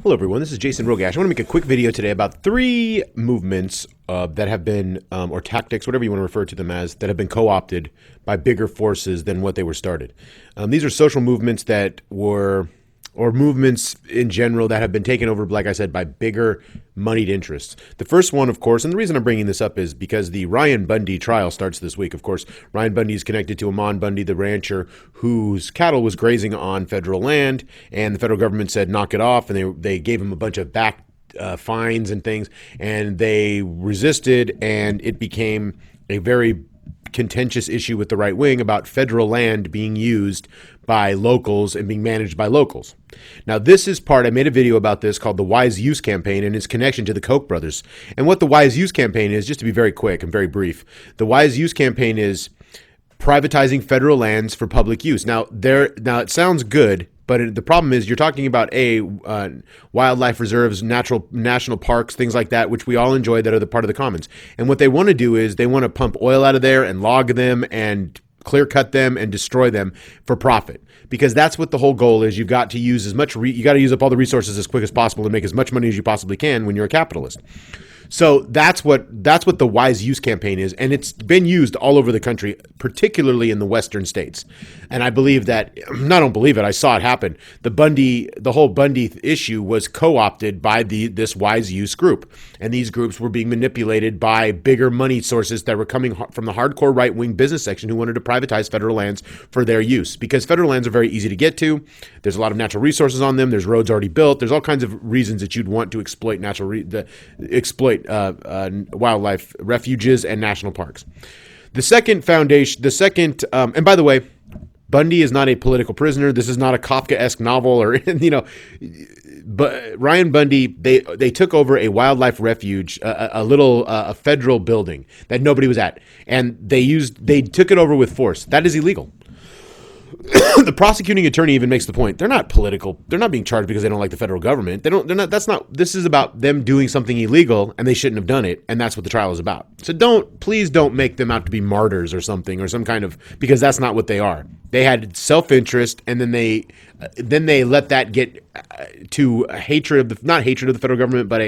Hello, everyone. This is Jason Rogash. I want to make a quick video today about three movements that have been, or tactics, whatever you want to refer to them as, that have been co-opted by bigger forces than what they were started. These are social movements that were, or movements in general that have been taken over, like I said, by bigger moneyed interests. The first one, of course, and the reason I'm bringing this up is because the Ryan Bundy trial starts this week. Of course, Ryan Bundy is connected to Amon Bundy, the rancher whose cattle was grazing on federal land, and the federal government said, knock it off, and they gave him a bunch of back fines and things, and they resisted, and it became a very contentious issue with the right wing about federal land being used by locals and being managed by locals. Now, this is part, I made a video about this called the Wise Use Campaign and its connection to the Koch brothers. And what the Wise Use Campaign is, just to be very quick and very brief, the Wise Use Campaign is privatizing federal lands for public use. Now, it sounds good, but the problem is you're talking about wildlife reserves, national parks, things like that, which we all enjoy that are the part of the commons. And what they want to do is they want to pump oil out of there and log them and clear cut them and destroy them for profit, because that's what the whole goal is. You've got to use as much, you got to use up all the resources as quick as possible and make as much money as you possibly can when you're a capitalist. So that's what the Wise Use Campaign is, and it's been used all over the country, particularly in the western states. And I believe that, I don't believe it, I saw it happen. The whole Bundy issue was co-opted by this Wise Use group, and these groups were being manipulated by bigger money sources that were coming from the hardcore right-wing business section who wanted to privatize federal lands for their use, because federal lands are very easy to get to. There's a lot of natural resources on them. There's roads already built. There's all kinds of reasons that you'd want to exploit wildlife refuges and national parks. The second foundation, and by the way, Bundy is not a political prisoner. This is not a Kafka-esque novel, or but Ryan Bundy, they took over a wildlife refuge, a federal building that nobody was at, and they took it over with force. That is illegal. The prosecuting attorney even makes the point. They're not political. They're not being charged because they don't like the federal government. This is about them doing something illegal, and they shouldn't have done it. And that's what the trial is about. So please don't make them out to be martyrs or something, or some kind of, because that's not what they are. They had self-interest, and then they let that get to not hatred of the federal government, but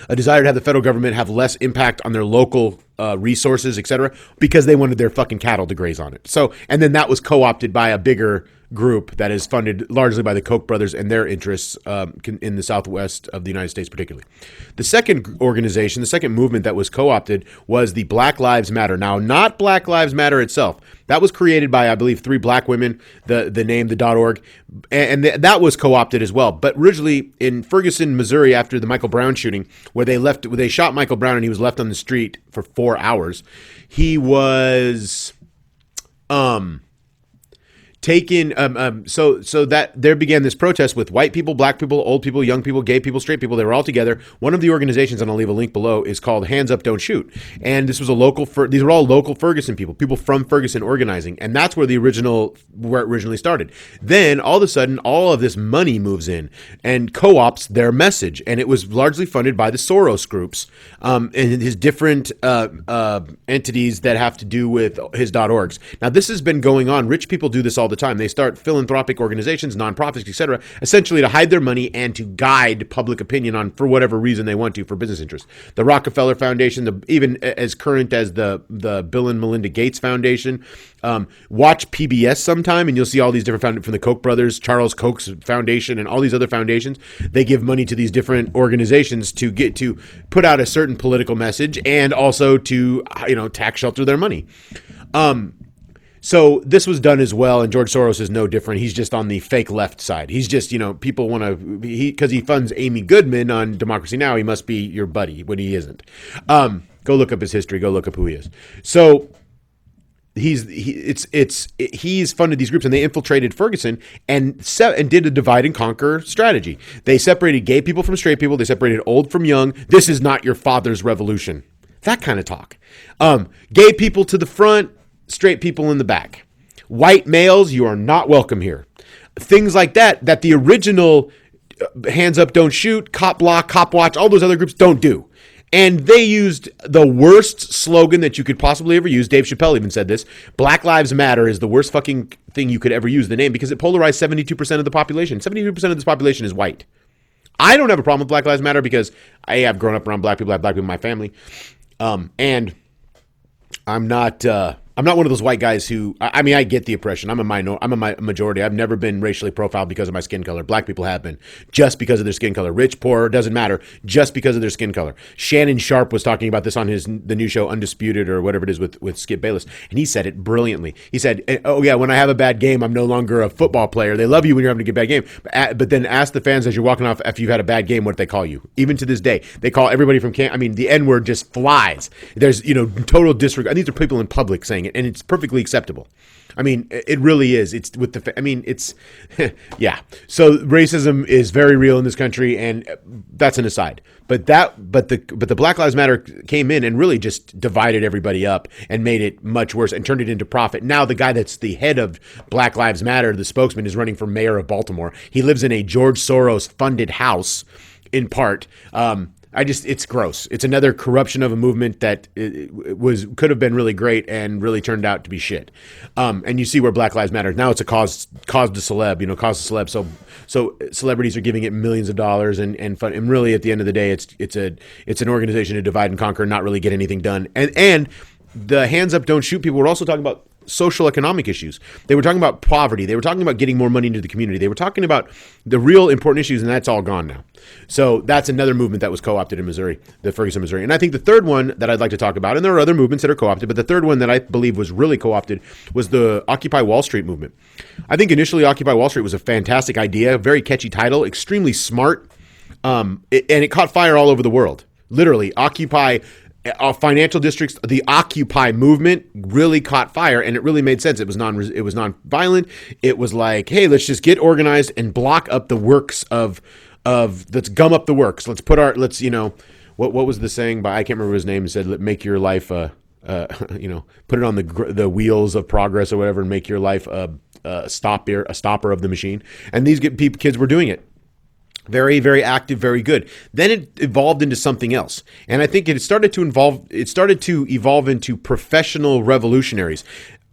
a desire to have the federal government have less impact on their local resources, etc., because they wanted their fucking cattle to graze on it. So, and then that was co-opted by a bigger group that is funded largely by the Koch brothers and their interests in the southwest of the United States particularly. The second organization, the second movement that was co-opted was the Black Lives Matter. Now, not Black Lives Matter itself. That was created by, I believe, 3 black women, the name, the .org, and that was co-opted as well. But originally in Ferguson, Missouri, after the Michael Brown shooting, where they shot Michael Brown and he was left on the street for 4 hours, he was taken, so that there began this protest with white people, black people, old people, young people, gay people, straight people. They were all together. One of the organizations, and I'll leave a link below, is called Hands Up, Don't Shoot. And this was these were all local Ferguson people from Ferguson organizing. And that's where it originally started. Then all of a sudden, all of this money moves in and co-ops their message. And it was largely funded by the Soros groups, and his different entities that have to do with his .orgs. Now, this has been going on. Rich people do this all the time. They start philanthropic organizations, nonprofits, etc., essentially to hide their money and to guide public opinion on, for whatever reason they want to, for business interests. The Rockefeller Foundation, even as current as the Bill and Melinda Gates Foundation. Watch PBS sometime, and you'll see all these different from the Koch brothers, Charles Koch's foundation, and all these other foundations. They give money to these different organizations to put out a certain political message, and also to tax shelter their money. So this was done as well, and George Soros is no different. He's just on the fake left side. He's just, people want to, because he funds Amy Goodman on Democracy Now!, he must be your buddy when he isn't. Go look up his history. Go look up who he is. So he's funded these groups, and they infiltrated Ferguson and did a divide and conquer strategy. They separated gay people from straight people. They separated old from young. This is not your father's revolution. That kind of talk. Gay people to the front, straight people in the back. White males, you are not welcome here. Things like that the original Hands Up, Don't Shoot, Cop Block, Cop Watch, all those other groups don't do. And they used the worst slogan that you could possibly ever use. Dave Chappelle even said this. Black Lives Matter is the worst fucking thing you could ever use the name, because it polarized 72% of the population. 72% of this population is white. I don't have a problem with Black Lives Matter because I've grown up around black people. I have black people in my family. And I'm not one of those white guys who, I mean, I get the oppression. I'm a majority. I've never been racially profiled because of my skin color. Black people have been, just because of their skin color. Rich, poor, doesn't matter, just because of their skin color. Shannon Sharp was talking about this on the new show Undisputed, or whatever it is, with Skip Bayless, and he said it brilliantly. He said, oh yeah, when I have a bad game, I'm no longer a football player. They love you when you're having a bad game, but then ask the fans as you're walking off after you've had a bad game what they call you. Even to this day, they call everybody from camp. I mean, the N-word just flies. There's total disregard. These are people in public saying it, and it's perfectly acceptable. I mean, it really is. It's with the, I mean, it's, yeah. So racism is very real in this country, and that's an aside. But the Black Lives Matter came in and really just divided everybody up and made it much worse and turned it into profit. Now the guy that's the head of Black Lives Matter, the spokesman, is running for mayor of Baltimore. He lives in a George Soros funded house, in part. It's gross. It's another corruption of a movement that could have been really great and really turned out to be shit. And you see where Black Lives Matter now, it's a cause to celeb, cause to celeb. So celebrities are giving it millions of dollars and fun. And really, at the end of the day, it's an organization to divide and conquer, and not really get anything done. And the hands up, don't shoot people. We're also talking about social economic issues. They were talking about poverty. They were talking about getting more money into the community. They were talking about the real important issues, and that's all gone now. So that's another movement that was co-opted in Missouri, the Ferguson, Missouri. And I think the third one that I'd like to talk about, and there are other movements that are co-opted, but the third one that I believe was really co-opted was the Occupy Wall Street movement. I think initially Occupy Wall Street was a fantastic idea, very catchy title, extremely smart, and it caught fire all over the world. Literally, Occupy financial districts, the Occupy movement really caught fire, and it really made sense. It was non-violent. It was like, hey, let's just get organized and block up the works of let's gum up the works. Let's put what was the saying by, I can't remember his name, said, make your life put it on the wheels of progress or whatever, and make your life a stopper of the machine. And these kids were doing it. Very, very active, very good. Then it evolved into something else. And I think it started to evolve into professional revolutionaries.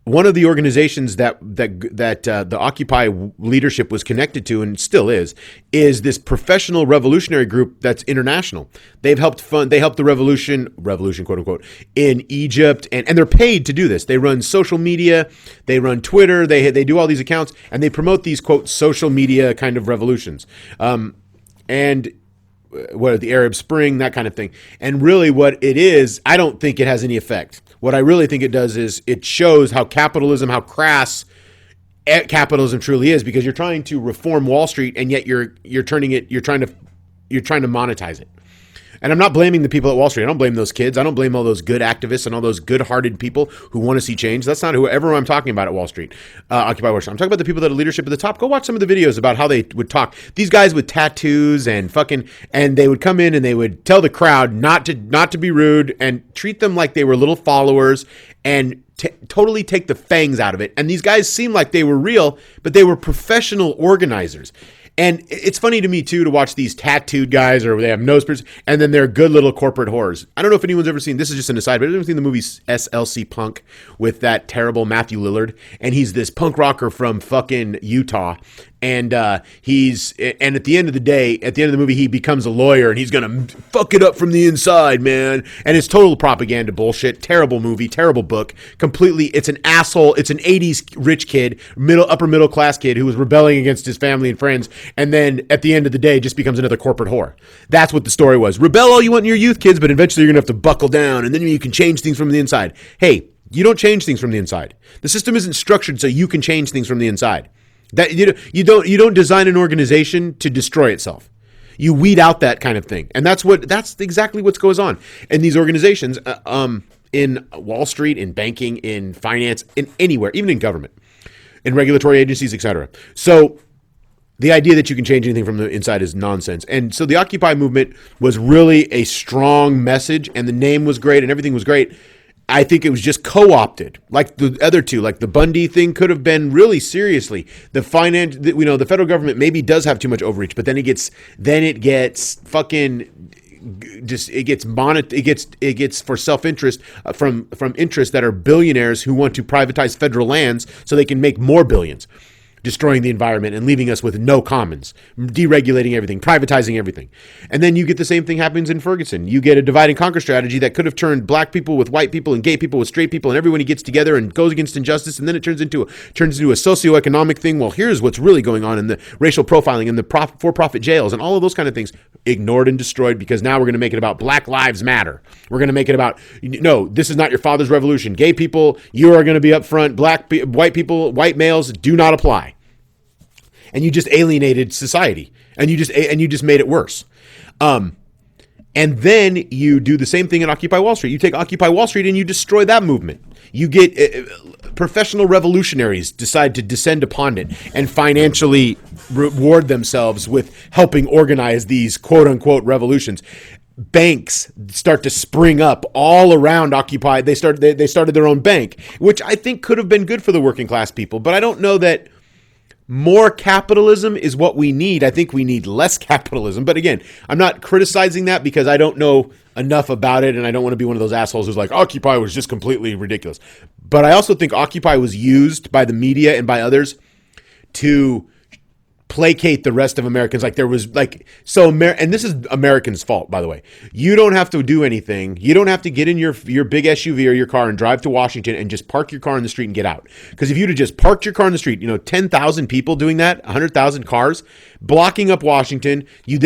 One of the organizations that the Occupy leadership was connected to, and still is this professional revolutionary group that's international. They helped the revolution, quote unquote, in Egypt, and they're paid to do this. They run social media, they run Twitter, they do all these accounts, and they promote these, quote, social media kind of revolutions. And what, the Arab Spring, that kind of thing. And really what it is, I don't think it has any effect. What I really think it does is it shows how how crass capitalism truly is, because you're trying to reform Wall Street, and yet you're trying to monetize it. And I'm not blaming the people at Wall Street. I don't blame those kids. I don't blame all those good activists and all those good-hearted people who want to see change. That's not whoever I'm talking about at Wall Street, Occupy Wall Street. I'm talking about the people that are leadership at the top. Go watch some of the videos about how they would talk. These guys with tattoos and they would come in and they would tell the crowd not to be rude and treat them like they were little followers, and totally take the fangs out of it. And these guys seemed like they were real, but they were professional organizers. And it's funny to me, too, to watch these tattooed guys, or they have nose piercings, and then they're good little corporate whores. I don't know if anyone's ever seen, this is just an aside, but I've ever seen the movie SLC Punk with that terrible Matthew Lillard. And he's this punk rocker from fucking Utah. And and at the end of the day, at the end of the movie, he becomes a lawyer, and he's going to fuck it up from the inside, man. And it's total propaganda bullshit. Terrible movie, terrible book. Completely, it's an asshole. It's an 80s rich kid, upper middle class kid who was rebelling against his family and friends. And then at the end of the day, just becomes another corporate whore. That's what the story was. Rebel all you want in your youth, kids, but eventually you're going to have to buckle down, and then you can change things from the inside. Hey, you don't change things from the inside. The system isn't structured so you can change things from the inside. That you don't design an organization to destroy itself. You weed out that kind of thing, and that's exactly what goes on in these organizations, in Wall Street, in banking, in finance, in anywhere, even in government, in regulatory agencies, etc. So the idea that you can change anything from the inside is nonsense. And so the Occupy movement was really a strong message, and the name was great, and everything was great. I think it was just co-opted, like the other two, like the Bundy thing could have been really seriously. The federal government maybe does have too much overreach, but then it gets for self-interest from interests that are billionaires who want to privatize federal lands so they can make more billions. destroying the environment and leaving us with no commons, deregulating everything, privatizing everything. And then you get the same thing happens in Ferguson. You get a divide and conquer strategy that could have turned black people with white people and gay people with straight people, and everyone gets together and goes against injustice, and then it turns into a socioeconomic thing. Well, here's what's really going on in the racial profiling and the for-profit jails and all of those kind of things. Ignored and destroyed, because now we're going to make it about Black Lives Matter. We're going to make it about, no, this is not your father's revolution. Gay people, you are going to be up front. White people, white males do not apply. And you just alienated society, and you just made it worse. And then you do the same thing in Occupy Wall Street. You take Occupy Wall Street and you destroy that movement. You get professional revolutionaries decide to descend upon it and financially reward themselves with helping organize these quote unquote revolutions. Banks start to spring up all around Occupy. They started their own bank, which I think could have been good for the working class people. But I don't know that more capitalism is what we need. I think we need less capitalism. But again, I'm not criticizing that because I don't know enough about it, and I don't want to be one of those assholes who's like, Occupy was just completely ridiculous. But I also think Occupy was used by the media and by others to placate the rest of Americans. Like there was and this is Americans' fault, by the way. You don't have to do anything. You don't have to get in your big SUV or your car and drive to Washington and just park your car in the street and get out. Because if you'd have just parked your car in the street, 10,000 people doing that, 100,000 cars blocking up Washington, you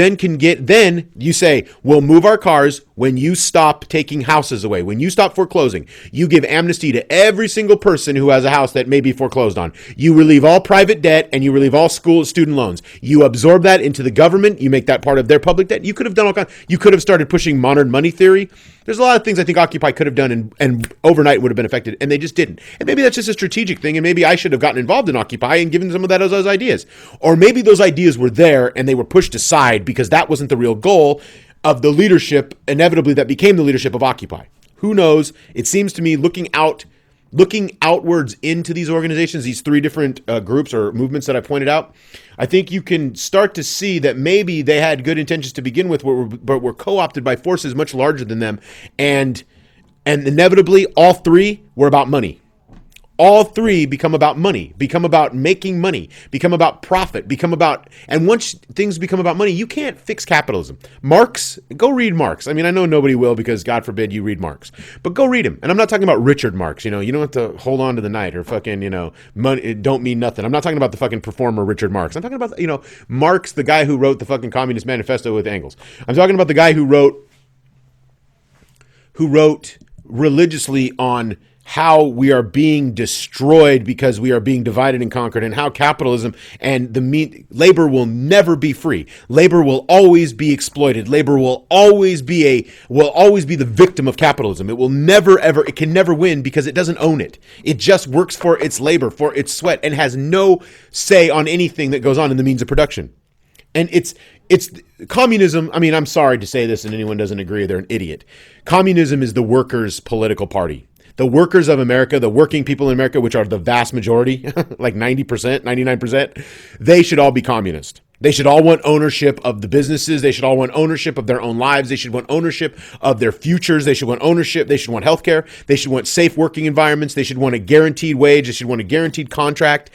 say, we'll move our cars when you stop taking houses away, when you stop foreclosing. You give amnesty to every single person who has a house that may be foreclosed on. You relieve all private debt and you relieve all student loans. You absorb that into the government. You make that part of their public debt. You could have done all kinds. You could have started pushing modern money theory. There's a lot of things I think Occupy could have done and overnight would have been affected, and they just didn't. And maybe that's just a strategic thing, and maybe I should have gotten involved in Occupy and given some of those ideas. Or maybe those ideas were there and they were pushed aside because that wasn't the real goal of the leadership, inevitably, that became the leadership of Occupy. Who knows? It seems to me, looking outwards into these organizations, these three different groups or movements that I pointed out, I think you can start to see that maybe they had good intentions to begin with, but were co-opted by forces much larger than them. And inevitably, all three were about money. All three become about money, become about making money, become about profit, and once things become about money, you can't fix capitalism. Marx, go read Marx. I mean, I know nobody will because God forbid you read Marx, but go read him. And I'm not talking about Richard Marx. You don't have to hold on to the night or fucking, money, it don't mean nothing. I'm not talking about the fucking performer Richard Marx. I'm talking about, Marx, the guy who wrote the fucking Communist Manifesto with Engels. I'm talking about the guy who wrote religiously on how we are being destroyed because we are being divided and conquered, and how capitalism and labor will never be free. Labor will always be exploited. Labor will always be the victim of capitalism. It will never, ever, it can never win because it doesn't own it. It just works for its labor, for its sweat, and has no say on anything that goes on in the means of production. And it's communism. I mean, I'm sorry to say this, and anyone doesn't agree, they're an idiot. Communism is the workers' political party. The workers of America, the working people in America, which are the vast majority, like 90%, 99%, they should all be communist. They should all want ownership of the businesses. They should all want ownership of their own lives. They should want ownership of their futures. They should want ownership. They should want healthcare. They should want safe working environments. They should want a guaranteed wage. They should want a guaranteed contract.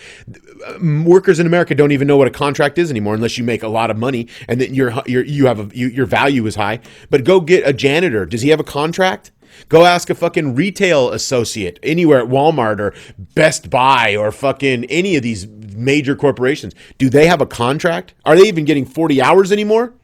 Workers in America don't even know what a contract is anymore unless you make a lot of money and that your value is high. But go get a janitor. Does he have a contract? Go ask a fucking retail associate anywhere at Walmart or Best Buy or fucking any of these major corporations. Do they have a contract? Are they even getting 40 hours anymore?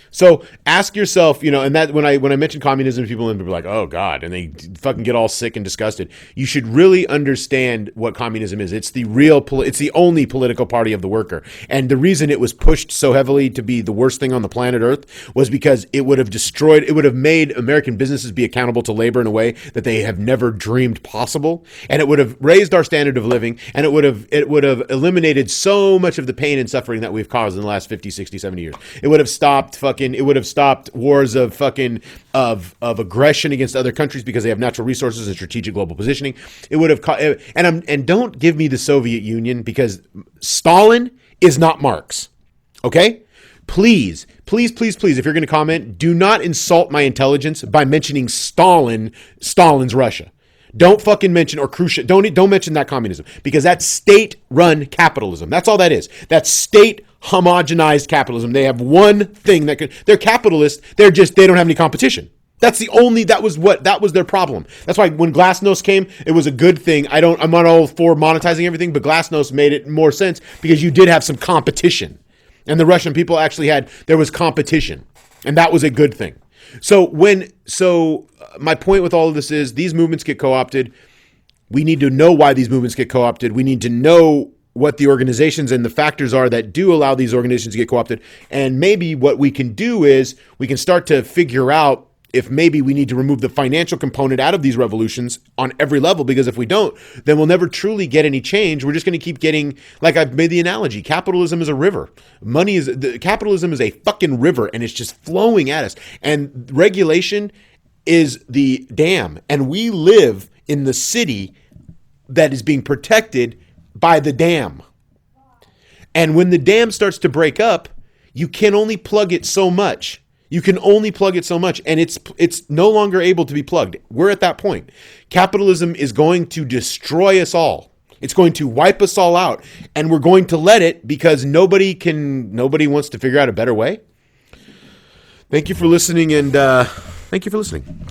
So ask yourself, and that when I mention communism, people are like, oh God, and they fucking get all sick and disgusted. You should really understand what communism is. It's it's the only political party of the worker. And the reason it was pushed so heavily to be the worst thing on the planet Earth was because it would have made American businesses be accountable to labor in a way that they have never dreamed possible. And it would have raised our standard of living, and it would have eliminated so much of the pain and suffering that we've caused in the last 50, 60, 70 years. It would have stopped wars of aggression against other countries because they have natural resources and strategic global positioning. It would have and don't give me the Soviet Union because Stalin is not Marx. Okay? Please, if you're going to comment, do not insult my intelligence by mentioning Stalin's Russia. Don't fucking mention or crucial. Don't mention that communism, because that's state-run capitalism. That's all that is. That's state homogenized capitalism. They have one thing they're capitalist. They don't have any competition. That was their problem. That's why when Glasnost came, it was a good thing. I'm not all for monetizing everything, but Glasnost made it more sense because you did have some competition. And the Russian people actually there was competition. And that was a good thing. So my point with all of this is these movements get co-opted. We need to know why these movements get co-opted. We need to know what the organizations and the factors are that do allow these organizations to get co-opted. And maybe what we can do is we can start to figure out if maybe we need to remove the financial component out of these revolutions on every level, because if we don't, then we'll never truly get any change. We're just going to keep getting, like I've made the analogy, capitalism is a river. Capitalism is a fucking river, and it's just flowing at us. And regulation is the dam. And we live in the city that is being protected by the dam. And when the dam starts to break up, you can only plug it so much. You can only plug it so much, and it's no longer able to be plugged. We're at that point. Capitalism is going to destroy us all. It's going to wipe us all out, and we're going to let it because nobody wants to figure out a better way. Thank you for listening, and thank you for listening.